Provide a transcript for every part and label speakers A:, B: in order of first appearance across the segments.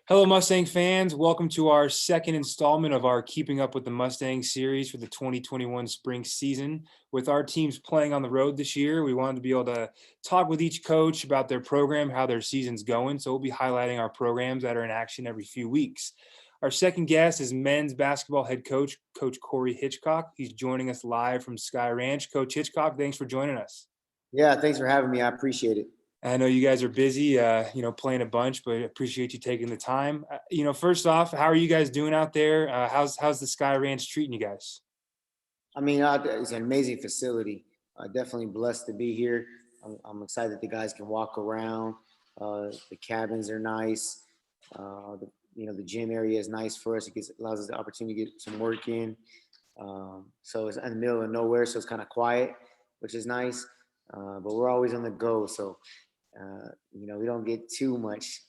A: Hello, Mustang fans. Welcome to our second installment of our Keeping Up with the Mustangs series for the 2021 spring season. With our teams playing on the road this year, we wanted to be able to talk with each coach about their program, how their season's going. So we'll be highlighting our programs that are in action every few weeks. Our second guest is men's basketball head coach, Coach Cory Hitchcock. He's joining us live from Sky Ranch. Coach Hitchcock, thanks for joining us.
B: Yeah, thanks for having me. I appreciate it.
A: I know you guys are busy, playing a bunch, but appreciate you taking the time. First off, how are you guys doing out there? How's the Sky Ranch treating you guys?
B: I mean, it's an amazing facility. Definitely blessed to be here. I'm excited that the guys can walk around. The cabins are nice. The gym area is nice for us. Allows us the opportunity to get some work in. So it's in the middle of nowhere, so it's kind of quiet, which is nice. But we're always on the go, so we don't get too much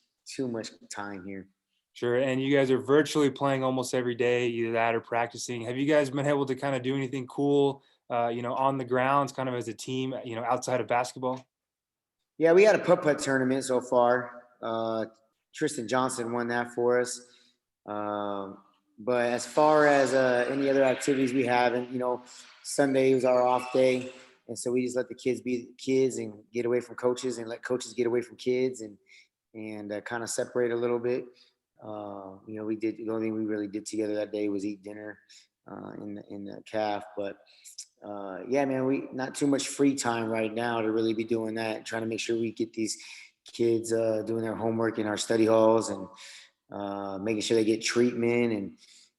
B: time here.
A: Sure. And you guys are virtually playing almost every day, either that or practicing. Have you guys been able to kind of do anything cool, on the grounds, kind of as a team, outside of basketball?
B: Yeah, we had a putt-putt tournament so far. Tristan Johnson won that for us. But as far as any other activities we haven't, Sunday was our off day. And so we just let the kids be kids and get away from coaches and let coaches get away from kids and kind of separate a little bit. We did, the only thing we really did together that day was eat dinner in the calf. But yeah, man, we not too much free time right now to really be doing that. Trying to make sure we get these kids doing their homework in our study halls and making sure they get treatment. And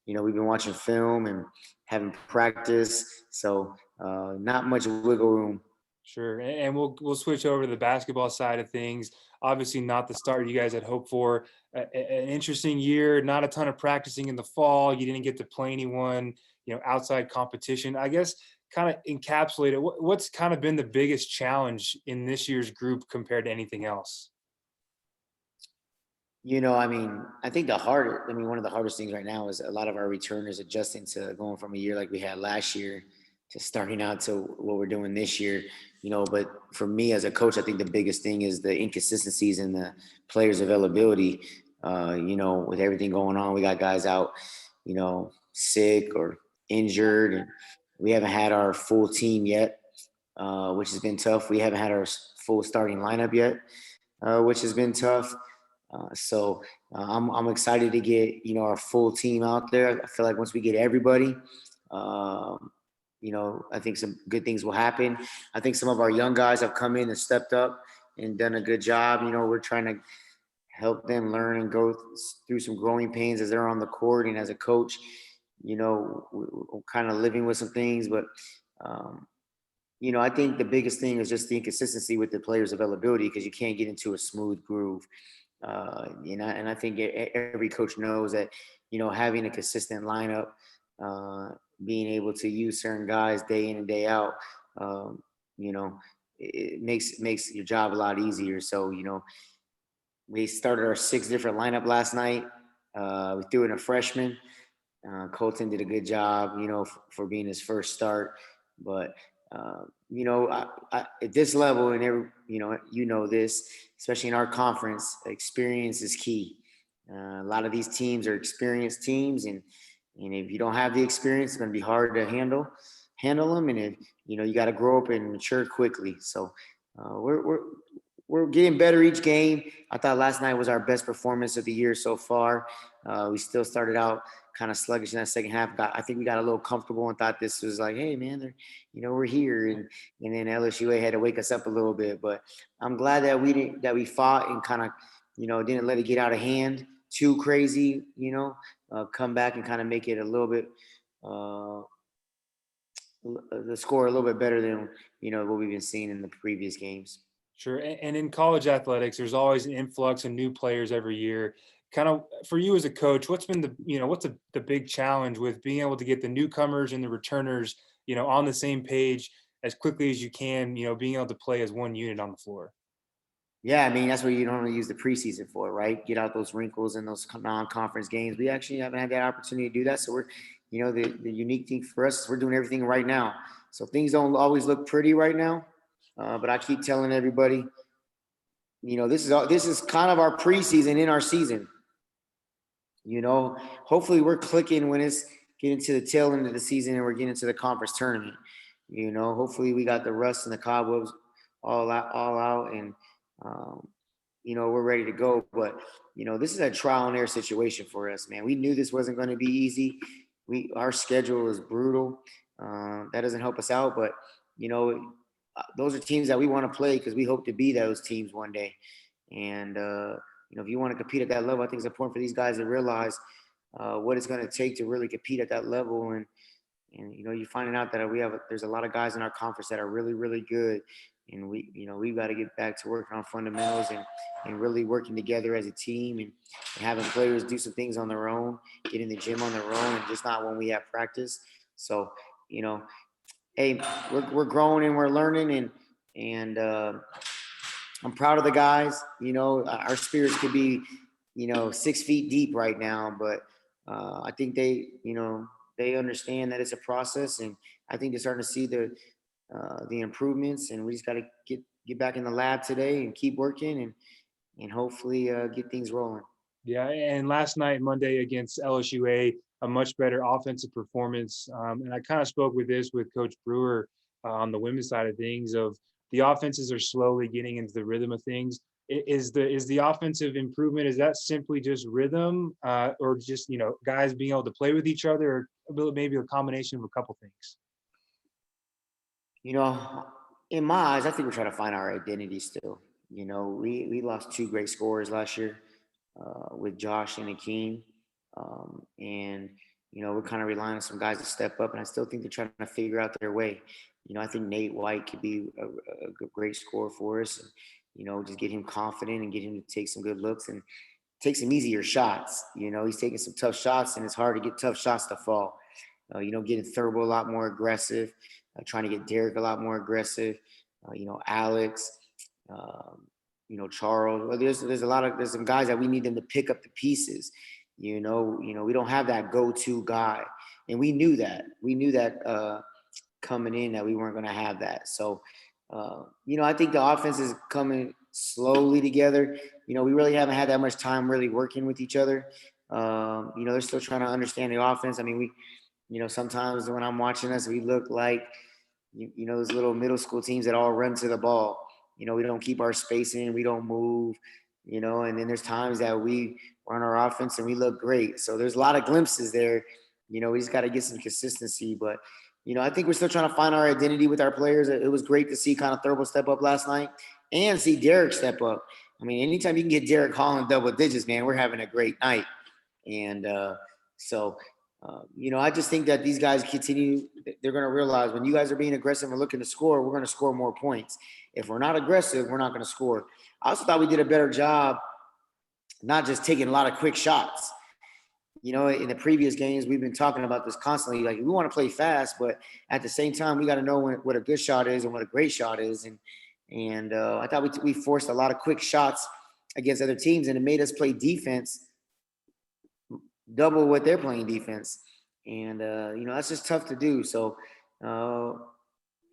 B: we've been watching film and having practice, so not much wiggle room.
A: Sure. And we'll switch over to the basketball side of things. Obviously, not the start you guys had hoped for. An interesting year, not a ton of practicing in the fall. You didn't get to play anyone, outside competition. I guess kind of encapsulate it. What's kind of been the biggest challenge in this year's group compared to anything else?
B: I think one of the hardest things right now is a lot of our returners adjusting to going from a year like we had last year to starting out to what we're doing this year. But for me as a coach, I think the biggest thing is the inconsistencies in the players' availability. With everything going on, we got guys out, sick or injured, and we haven't had our full team yet, which has been tough. We haven't had our full starting lineup yet, which has been tough. I'm excited to get our full team out there. I feel like once we get everybody, I think some good things will happen. I think some of our young guys have come in and stepped up and done a good job. We're trying to help them learn and go through some growing pains as they're on the court, and as a coach, we're kind of living with some things. But I think the biggest thing is just the inconsistency with the players' availability, because you can't get into a smooth groove. And I think every coach knows that, having a consistent lineup, being able to use certain guys day in and day out, it makes your job a lot easier. So, we started our 6 different lineup last night. We threw in a freshman. Colton did a good job, for being his first start. But at this level, and this, especially in our conference, experience is key. A lot of these teams are experienced teams, and if you don't have the experience, it's going to be hard to handle them. And if you got to grow up and mature quickly. So we're getting better each game. I thought last night was our best performance of the year so far. We still started out kind of sluggish in that second half. I think we got a little comfortable and thought this was like, hey man, we're here. And then LSUA had to wake us up a little bit. But I'm glad that we fought and kind of, didn't let it get out of hand too crazy, come back and kind of make it a little bit, the score a little bit better than, what we've been seeing in the previous games.
A: Sure. And in college athletics, there's always an influx of new players every year. Kind of for you as a coach, what's been the big challenge with being able to get the newcomers and the returners, on the same page as quickly as you can, being able to play as one unit on the floor?
B: Yeah, I mean, that's what you normally use the preseason for, right? Get out those wrinkles in those non-conference games. We actually haven't had that opportunity to do that. So we're, the unique thing for us is we're doing everything right now. So things don't always look pretty right now. But I keep telling everybody, this is kind of our preseason in our season. You know, hopefully we're clicking when it's getting to the tail end of the season and we're getting to the conference tournament. You know, hopefully we got the rust and the cobwebs all out, and um, you know, we're ready to go. But you know, this is a trial and error situation for us, man. We knew this wasn't going to be easy. Our schedule is brutal. That doesn't help us out, but you know, those are teams that we want to play because we hope to be those teams one day. And you know, if you want to compete at that level, I think it's important for these guys to realize what it's going to take to really compete at that level. And you know, you're finding out that there's a lot of guys in our conference that are really really good, and we've got to get back to working on fundamentals and really working together as a team, and having players do some things on their own, get in the gym on their own, and just not when we have practice. So you know, hey, we're growing and we're learning, and I'm proud of the guys. You know, our spirits could be, you know, 6 feet deep right now, but I think they understand that it's a process, and I think they're starting to see the improvements, and we just got to get back in the lab today and keep working, and hopefully get things rolling.
A: Yeah, and last night, Monday against LSUA, a much better offensive performance. And I kind of spoke with this with Coach Brewer on the women's side of things. Of the offenses are slowly getting into the rhythm of things. Is the offensive improvement, is that simply just rhythm, or just guys being able to play with each other, or maybe a combination of a couple things?
B: You know, in my eyes, I think we're trying to find our identity still. You know, we lost two great scorers last year with Josh and Akeem. And, you know, we're kind of relying on some guys to step up. And I still think they're trying to figure out their way. You know, I think Nate White could be a great scorer for us. And, you know, just get him confident and get him to take some good looks and take some easier shots. You know, he's taking some tough shots, and it's hard to get tough shots to fall. You know, getting Thurbo a lot more aggressive, trying to get Derek a lot more aggressive. You know, Alex, um, you know, Charles. Well, there's some guys that we need them to pick up the pieces. We don't have that go-to guy, and we knew that. We knew that coming in that we weren't going to have that. So, you know, I think the offense is coming slowly together. You know, we really haven't had that much time really working with each other. You know, they're still trying to understand the offense. I mean, you know, sometimes when I'm watching us, we look like, you know, those little middle school teams that all run to the ball. You know, we don't keep our spacing, we don't move, you know, and then there's times that we run our offense and we look great. So there's a lot of glimpses there. You know, we just got to get some consistency. But, you know, I think we're still trying to find our identity with our players. It was great to see kind of Thurbo step up last night and see Derek step up. I mean, anytime you can get Derek Hall in double digits, man, we're having a great night. And you know, I just think that these guys continue, they're going to realize when you guys are being aggressive and looking to score, we're going to score more points. If we're not aggressive, we're not going to score. I also thought we did a better job not just taking a lot of quick shots. You know, in the previous games, we've been talking about this constantly. Like, we want to play fast, but at the same time, we got to know what a good shot is and what a great shot is. And I thought we forced a lot of quick shots against other teams, and it made us play defense double what they're playing defense. And you know, that's just tough to do. So uh,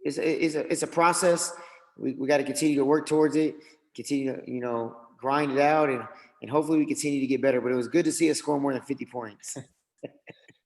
B: it's a process. We got to continue to work towards it, continue to, you know, grind it out, and hopefully we continue to get better. But it was good to see us score more than 50 points.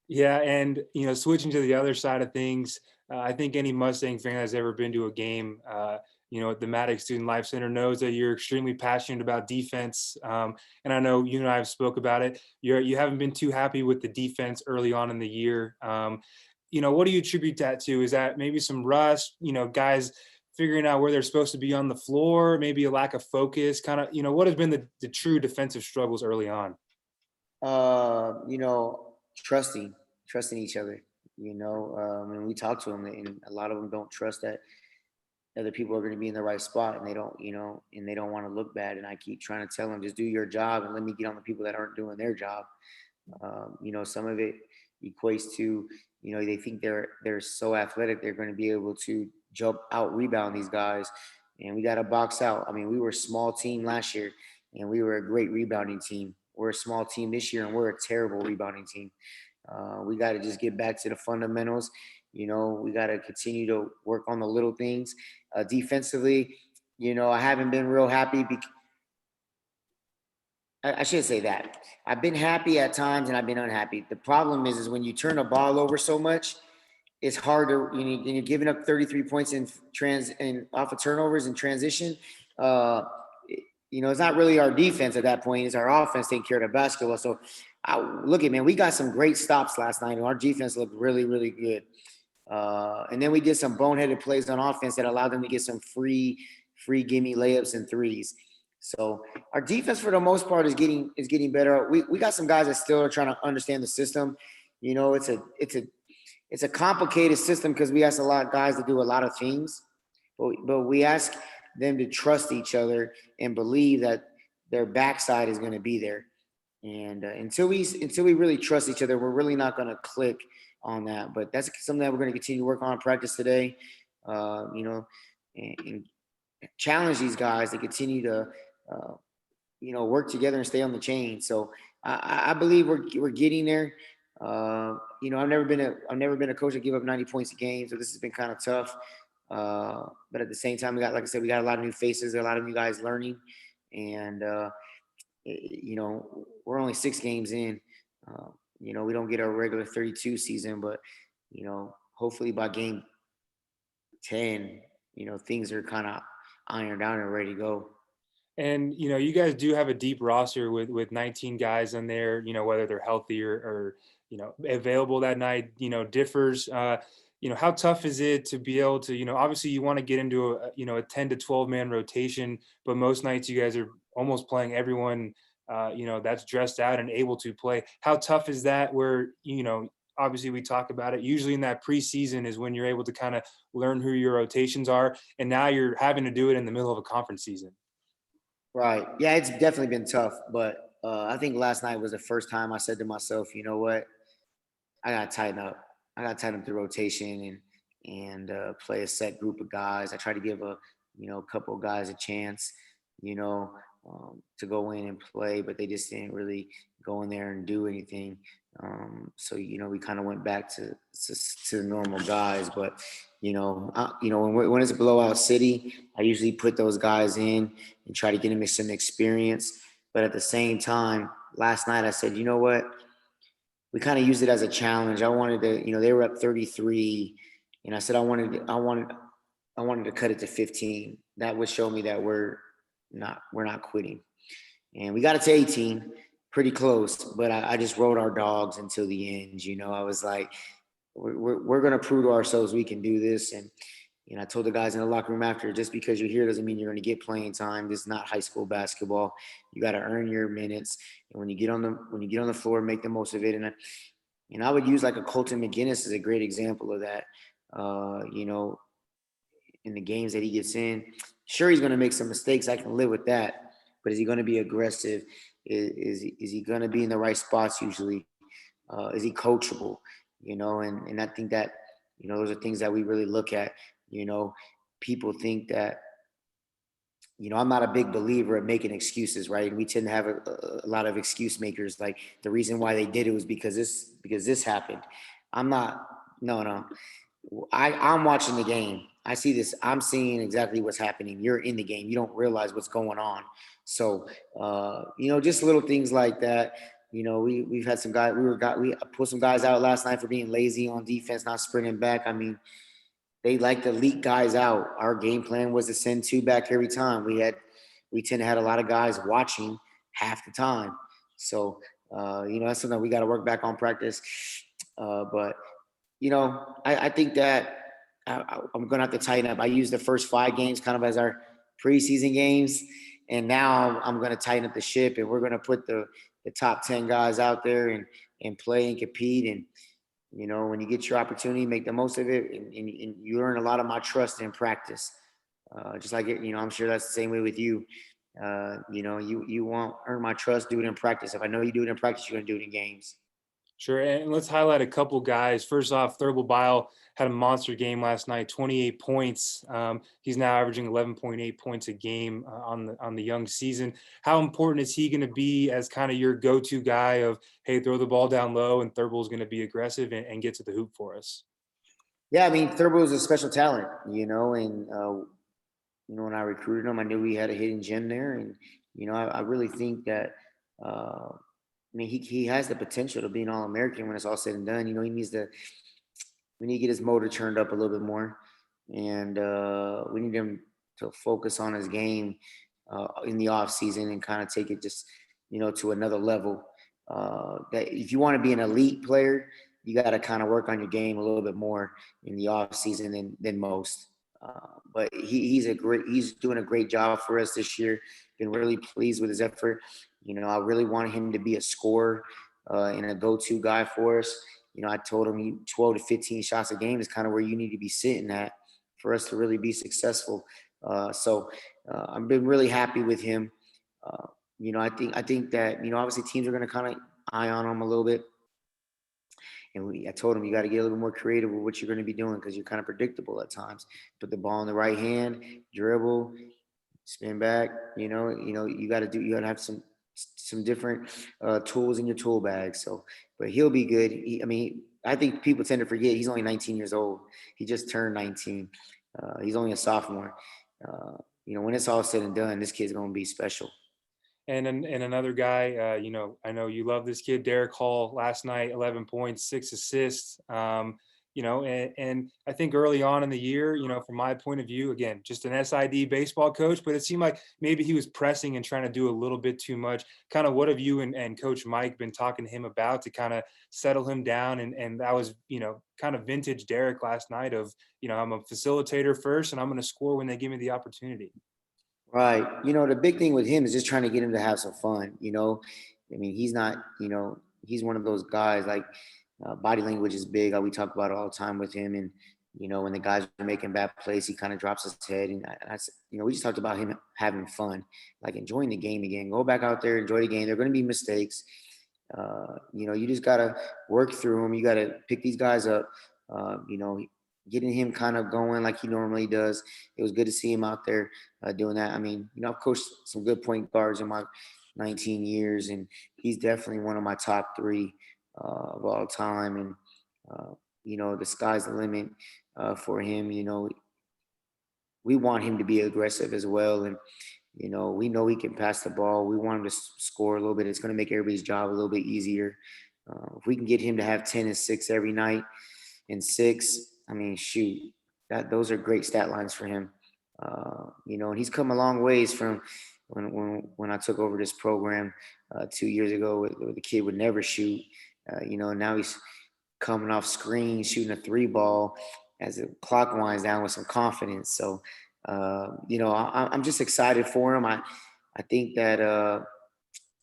A: Yeah, and switching to the other side of things, I think any Mustang fan that's ever been to a game, at the Maddox Student Life Center knows that you're extremely passionate about defense. And I know you and I have spoke about it. You haven't been too happy with the defense early on in the year. What do you attribute that to? Is that maybe some rust? Guys figuring out where they're supposed to be on the floor, maybe a lack of focus. Kind of, what has been the true defensive struggles early on?
B: You know, trusting each other. You know, and we talk to them, and a lot of them don't trust that other people are going to be in the right spot, and they don't, you know, and they don't want to look bad. And I keep trying to tell them, just do your job and let me get on the people that aren't doing their job. You know, some of it equates to, you know, they think they're so athletic they're going to be able to jump out rebound these guys, and we got to box out. I mean, we were a small team last year, and we were a great rebounding team. We're a small team this year, and we're a terrible rebounding team. We got to just get back to the fundamentals. You know, we got to continue to work on the little things. Defensively, you know, I haven't been real happy I shouldn't say that. I've been happy at times and I've been unhappy. The problem is when you turn the ball over so much, it's harder. You're giving up 33 points in off of turnovers and transition. Uh, it's not really our defense at that point. It's our offense taking care of the basketball. So, look at man, we got some great stops last night, and our defense looked really, really good. And then we did some boneheaded plays on offense that allowed them to get some free gimme layups and threes. So our defense, for the most part, is getting better. We got some guys that still are trying to understand the system. It's a complicated system because we ask a lot of guys to do a lot of things, but we ask them to trust each other and believe that their backside is going to be there. And until we really trust each other, we're really not going to click on that. But that's something that we're going to continue to work on in practice today. And challenge these guys to continue to work together and stay on the chain. So I believe we're getting there. I've never been a coach that give up 90 points a game, so this has been kind of tough. But at the same time, like I said, we got a lot of new faces, a lot of new guys learning, and we're only 6 games in. We don't get our regular 32 season, but hopefully by game 10, things are kind of ironed out and ready to go.
A: And you guys do have a deep roster with 19 guys in there. Whether they're healthy or available that night, differs. How tough is it to be able to, obviously you want to get into a 10 to 12 man rotation, but most nights you guys are almost playing everyone, that's dressed out and able to play. How tough is that? Where obviously we talk about it. Usually in that preseason is when you're able to kind of learn who your rotations are, and now you're having to do it in the middle of a conference season.
B: Right. Yeah, it's definitely been tough, but I think last night was the first time I said to myself, you know what, I gotta tighten up. I gotta tighten up the rotation and play a set group of guys. I try to give a couple of guys a chance, you know, to go in and play, but they just didn't really go in there and do anything. So we kind of went back to the normal guys, but when it's a blowout city, I usually put those guys in and try to get them some experience. But at the same time, last night I said, you know what? We kind of used it as a challenge. I wanted to, they were up 33, and I said I wanted to cut it to 15. That would show me that we're not quitting. And we got it to 18, pretty close. But I just rode our dogs until the end. I was like, we're going to prove to ourselves we can do this. And I told the guys in the locker room after, just because you're here doesn't mean you're going to get playing time. This is not high school basketball. You got to earn your minutes. And when you get on the floor, make the most of it. And I would use like a Colton McGinnis as a great example of that. In the games that he gets in, sure, he's going to make some mistakes. I can live with that. But is he going to be aggressive? Is he going to be in the right spots usually? Is he coachable? And I think that those are things that we really look at. People think that I'm not a big believer of making excuses, right? We tend to have a lot of excuse makers. Like the reason why they did it was because this happened. I'm not. No. I'm watching the game. I see this. I'm seeing exactly what's happening. You're in the game. You don't realize what's going on. So, just little things like that. We've had some guys. We put some guys out last night for being lazy on defense, not sprinting back. I mean, they like to leak guys out. Our game plan was to send 2 back every time. We tend to have a lot of guys watching half the time. So, that's something we got to work back on practice. But I think that I'm going to have to tighten up. I used the first 5 games kind of as our preseason games, and now I'm going to tighten up the ship, and we're going to put the top 10 guys out there and play and compete. And when you get your opportunity, make the most of it, and you earn a lot of my trust in practice. Just like it, I'm sure that's the same way with you. You won't earn my trust, do it in practice. If I know you do it in practice, you're going to do it in games.
A: Sure, and let's highlight a couple guys. First off, Thurble Bile had a monster game last night, 28 points. He's now averaging 11.8 points a game on the young season. How important is he going to be as kind of your go-to guy of, hey, throw the ball down low, and Thurble is going to be aggressive and get to the hoop for us?
B: Yeah, I mean, Thurble is a special talent, and when I recruited him, I knew we had a hidden gem there, and I really think that I mean, he has the potential to be an All-American when it's all said and done. You know, we need to get his motor turned up a little bit more, and we need him to focus on his game in the off season and kind of take it just to another level. That if you want to be an elite player, you got to kind of work on your game a little bit more in the off season than most. But he's doing a great job for us this year. Been really pleased with his effort. I really wanted him to be a scorer and a go-to guy for us. I told him 12 to 15 shots a game is kind of where you need to be sitting at for us to really be successful. I've been really happy with him. Uh, I think that obviously teams are going to kind of eye on him a little bit. And I told him you got to get a little more creative with what you're going to be doing because you're kind of predictable at times. Put the ball in the right hand, dribble, spin back. You got to have some different tools in your tool bag. So, but he'll be good. I think people tend to forget he's only 19 years old. He just turned 19. He's only a sophomore. When it's all said and done, this kid's going to be special.
A: And another guy, I know you love this kid, Derek Hall. Last night, 11 points, 6 assists. And I think early on in the year, from my point of view, again, just an SID baseball coach, but it seemed like maybe he was pressing and trying to do a little bit too much. Kind of what have you and Coach Mike been talking to him about to kind of settle him down? And that was, kind of vintage Derek last night of, I'm a facilitator first and I'm going to score when they give me the opportunity.
B: Right. The big thing with him is just trying to get him to have some fun. He's not, he's one of those guys like body language is big. We talk about it all the time with him. And, when the guys are making bad plays, he kind of drops his head. And we just talked about him having fun, like enjoying the game again. Go back out there, enjoy the game. There are going to be mistakes. You just got to work through them. You got to pick these guys up. Getting him kind of going like he normally does. It was good to see him out there doing that. I've coached some good point guards in my 19 years, and he's definitely one of my top three of all time. And, the sky's the limit for him. We want him to be aggressive as well. And, we know he can pass the ball. We want him to score a little bit. It's going to make everybody's job a little bit easier. If we can get him to have 10 and 6 every night and 6, shoot, those are great stat lines for him. And he's come a long ways from when I took over this program 2 years ago, where the kid would never shoot. Now he's coming off screen, shooting a 3 ball as the clock winds down with some confidence. So, I'm just excited for him. I think that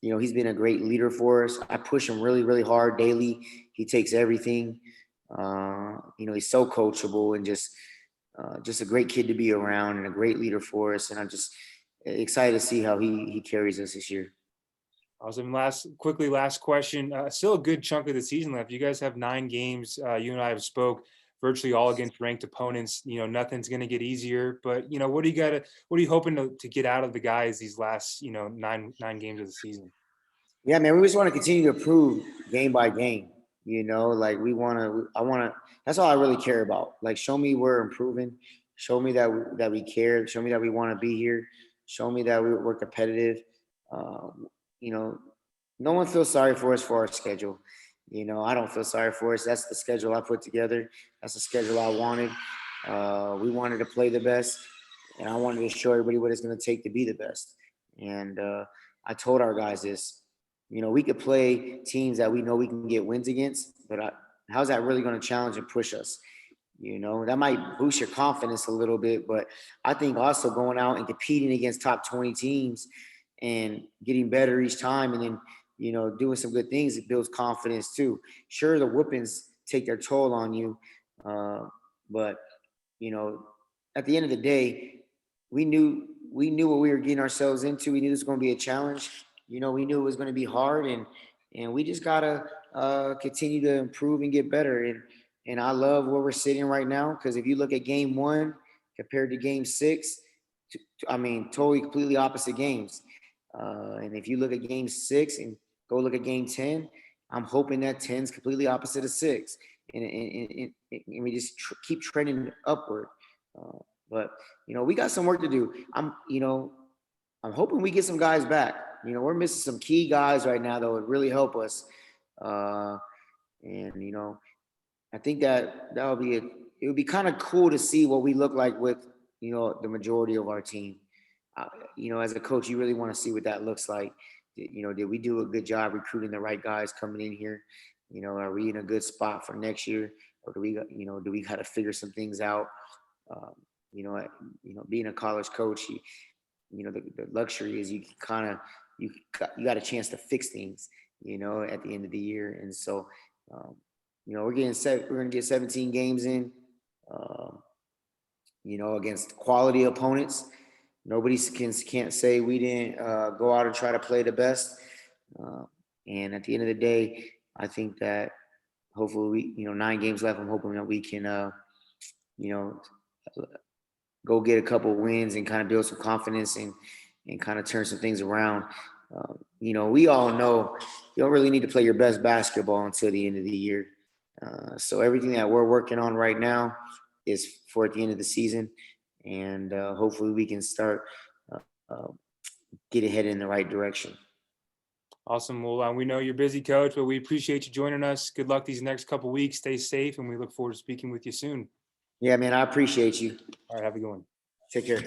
B: he's been a great leader for us. I push him really, really hard daily. He takes everything. He's so coachable and just a great kid to be around and a great leader for us. And I'm just excited to see how he carries us this year.
A: Awesome. Last question. Still a good chunk of the season left. You guys have 9 games. You and I have spoke virtually all against ranked opponents. Nothing's going to get easier. But what are you hoping to get out of the guys these last nine games of the season?
B: Yeah, man, we just want to continue to improve game by game. Like I want to. That's all I really care about. Like, show me we're improving. Show me that we care. Show me that we want to be here. Show me that we're competitive. No one feels sorry for us for our schedule. I don't feel sorry for us. That's the schedule I put together. That's the schedule I wanted. We wanted to play the best, and I wanted to show everybody what it's going to take to be the best. And I told our guys this. We could play teams that we know we can get wins against, but how's that really going to challenge and push us? That might boost your confidence a little bit, but I think also going out and competing against top 20 teams and getting better each time and then, doing some good things, it builds confidence too. Sure, the whoopings take their toll on you, but, at the end of the day, we knew what we were getting ourselves into. We knew this was going to be a challenge. We knew it was going to be hard, and we just gotta continue to improve and get better. And I love where we're sitting right now because if you look at game 1 compared to game 6, totally completely opposite games. And if you look at game 6 and go look at game 10, I'm hoping that 10 is completely opposite of 6, and we just keep trending upward. But we got some work to do. I'm hoping we get some guys back. we're missing some key guys right now that would really help us. And I think that would be it would be kind of cool to see what we look like with the majority of our team. As a coach, you really want to see what that looks like. Did we do a good job recruiting the right guys coming in here? Are we in a good spot for next year, or do we got to figure some things out? Um, being a college coach, the luxury is you can kind of you got a chance to fix things, at the end of the year. And so, we're getting set. We're gonna get 17 games in, um, against quality opponents. Nobody can't say we didn't go out and try to play the best. Uh, and at the end of the day, I think that hopefully 9 games left. I'm hoping that we can, you know, go get a couple of wins and kind of build some confidence and kind of turn some things around. We all know you don't really need to play your best basketball until the end of the year. So everything that we're working on right now is for at the end of the season, and hopefully we can start uh, get ahead in the right direction.
A: Awesome. Well, we know you're busy, Coach, but we appreciate you joining us. Good luck these next couple weeks. Stay safe, and we look forward to speaking with you soon.
B: Yeah, man, I appreciate you.
A: All right, have a good one.
B: Take care.